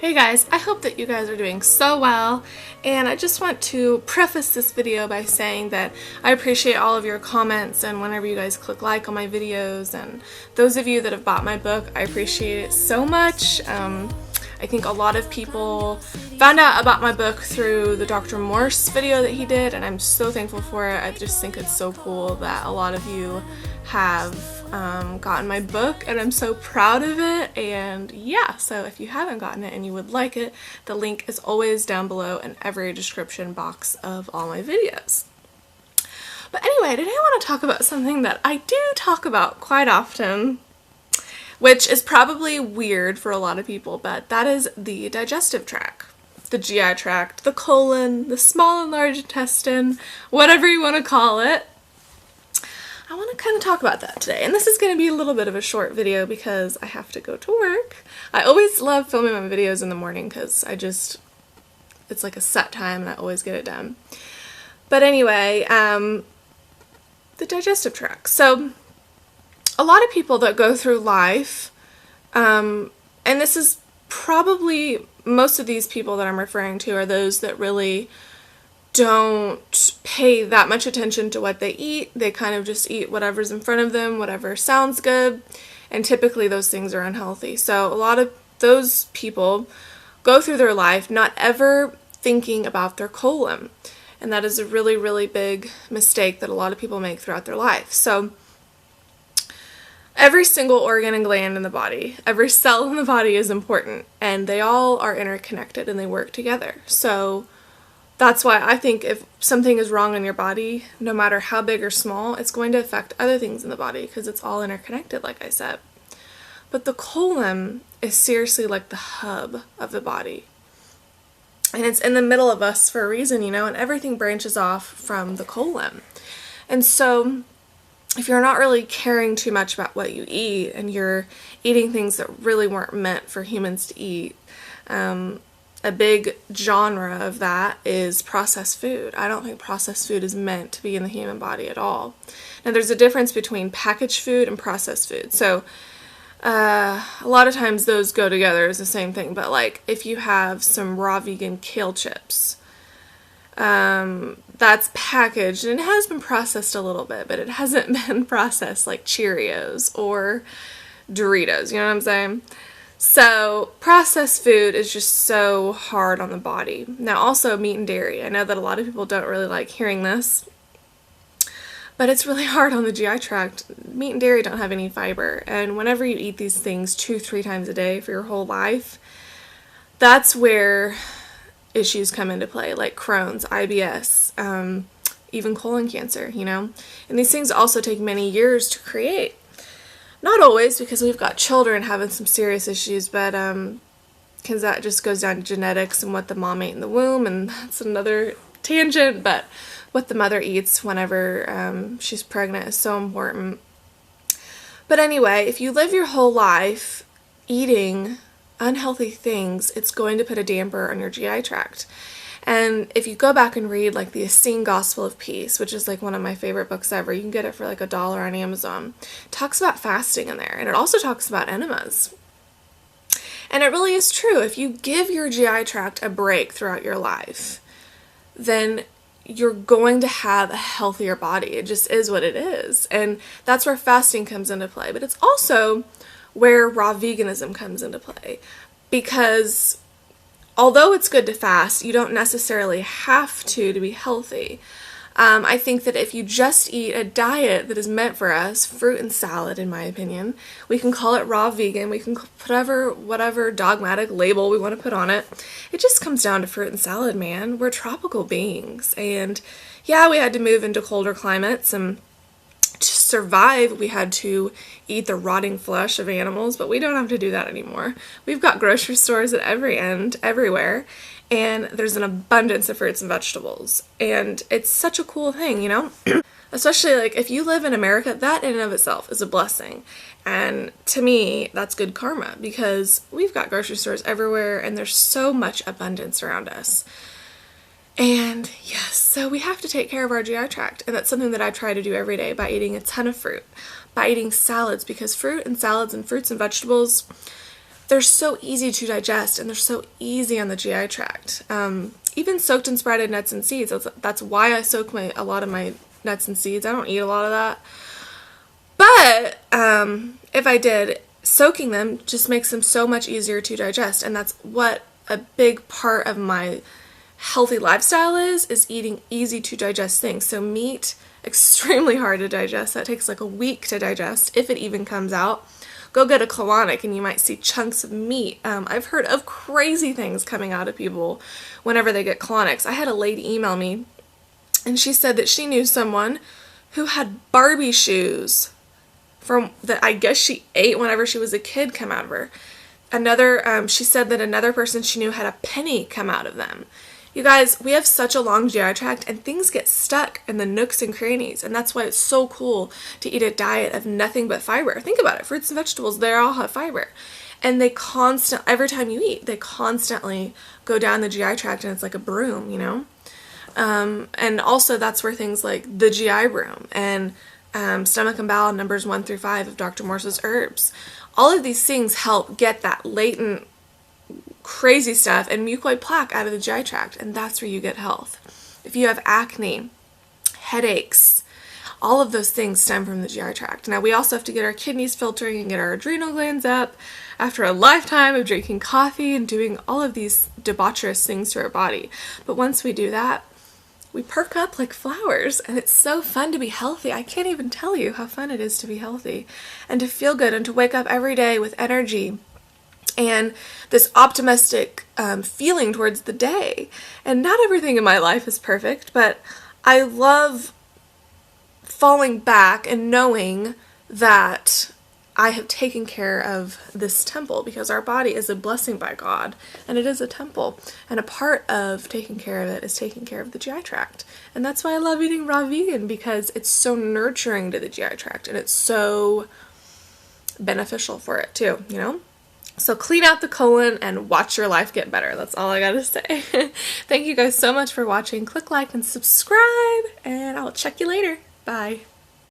Hey guys, I hope that you guys are doing so well, and I just want to preface this video by saying that I appreciate all of your comments and whenever you guys click like on my videos, and those of you that have bought my book, I appreciate it so much. I think a lot of people found out about my book through the Dr. Morse video that he did, and I'm so thankful for it. I just think it's so cool that a lot of you have gotten my book, and I'm so proud of it. And yeah, so if you haven't gotten it and you would like it, the link is always down below in every description box of all my videos. But anyway, today I want to talk about something that I do talk about quite often, which is probably weird for a lot of people, but that is the digestive tract, the GI tract, the colon, the small and large intestine, whatever you want to call it. I want to kind of talk about that today, and this is going to be a little bit of a short video because I have to go to work. I always love filming my videos in the morning because it's like a set time and I always get it done. But anyway, the digestive tract. So a lot of people that go through life, and this is probably most of these people that I'm referring to are those that really don't pay that much attention to what they eat. They kind of just eat whatever's in front of them, whatever sounds good, and typically those things are unhealthy. So a lot of those people go through their life not ever thinking about their colon, and that is a really, really big mistake that a lot of people make throughout their life. So every single organ and gland in the body, every cell in the body is important, and they all are interconnected and they work together. So that's why I think if something is wrong in your body, no matter how big or small, it's going to affect other things in the body because it's all interconnected, like I said. But the colon is seriously like the hub of the body. And it's in the middle of us for a reason, you know, and everything branches off from the colon. And so if you're not really caring too much about what you eat and you're eating things that really weren't meant for humans to eat, a big genre of that is processed food. I don't think processed food is meant to be in the human body at all. Now, there's a difference between packaged food and processed food. So a lot of times those go together as the same thing. But like if you have some raw vegan kale chips, that's packaged and it has been processed a little bit, but it hasn't been processed like Cheerios or Doritos. You know what I'm saying? So processed food is just so hard on the body. Now also meat and dairy. I know that a lot of people don't really like hearing this, but it's really hard on the GI tract. Meat and dairy don't have any fiber, and whenever you eat these things 2-3 times a day for your whole life, that's where issues come into play, like Crohn's, IBS, even colon cancer, you know? And these things also take many years to create. Not always, because we've got children having some serious issues, but because that just goes down to genetics and what the mom ate in the womb, and that's another tangent, but what the mother eats whenever she's pregnant is so important. But anyway, if you live your whole life eating unhealthy things, it's going to put a damper on your GI tract. And if you go back and read like the Essene Gospel of Peace, which is like one of my favorite books ever, you can get it for like $1 on Amazon, it talks about fasting in there, and it also talks about enemas. And it really is true. If you give your GI tract a break throughout your life, then you're going to have a healthier body. It just is what it is. And that's where fasting comes into play. But it's also where raw veganism comes into play, because although it's good to fast, you don't necessarily have to be healthy. I think that if you just eat a diet that is meant for us, fruit and salad in my opinion, we can call it raw vegan, we can put whatever dogmatic label we want to put on it. It just comes down to fruit and salad, man. We're tropical beings, and yeah, we had to move into colder climates, and to survive, we had to eat the rotting flesh of animals, but we don't have to do that anymore. We've got grocery stores at every end, everywhere, and there's an abundance of fruits and vegetables. And it's such a cool thing, you know? Especially like if you live in America, that in and of itself is a blessing. And to me, that's good karma, because we've got grocery stores everywhere and there's so much abundance around us. And yes, so we have to take care of our GI tract, and that's something that I try to do every day by eating a ton of fruit, by eating salads, because fruit and salads and fruits and vegetables, they're so easy to digest and they're so easy on the GI tract. Even soaked and sprouted nuts and seeds. That's why I soak a lot of my nuts and seeds. I don't eat a lot of that. But if I did, soaking them just makes them so much easier to digest. And that's what a big part of my healthy lifestyle is eating easy to digest things. So meat, extremely hard to digest. That takes like a week to digest, if it even comes out. Go get a colonic and you might see chunks of meat. I've heard of crazy things coming out of people whenever they get colonics. I had a lady email me and she said that she knew someone who had Barbie shoes from that I guess she ate whenever she was a kid come out of her. She said that another person she knew had a penny come out of them. You guys, we have such a long GI tract and things get stuck in the nooks and crannies, and that's why it's so cool to eat a diet of nothing but fiber. Think about it. Fruits and vegetables, they all have fiber. And every time you eat, they constantly go down the GI tract and it's like a broom, you know? And also that's where things like the GI broom and stomach and bowel numbers 1 through 5 of Dr. Morse's herbs. All of these things help get that latent crazy stuff and mucoid plaque out of the GI tract, and that's where you get health. If you have acne, headaches, all of those things stem from the GI tract. Now we also have to get our kidneys filtering and get our adrenal glands up after a lifetime of drinking coffee and doing all of these debaucherous things to our body. But once we do that, we perk up like flowers, and it's so fun to be healthy. I can't even tell you how fun it is to be healthy and to feel good and to wake up every day with energy and this optimistic feeling towards the day. And not everything in my life is perfect, but I love falling back and knowing that I have taken care of this temple, because our body is a blessing by God and it is a temple, and a part of taking care of it is taking care of the GI tract. And that's why I love eating raw vegan, because it's so nurturing to the GI tract and it's so beneficial for it too, you know? So clean out the colon and watch your life get better. That's all I gotta say. Thank you guys so much for watching. Click like and subscribe, and I'll check you later. Bye.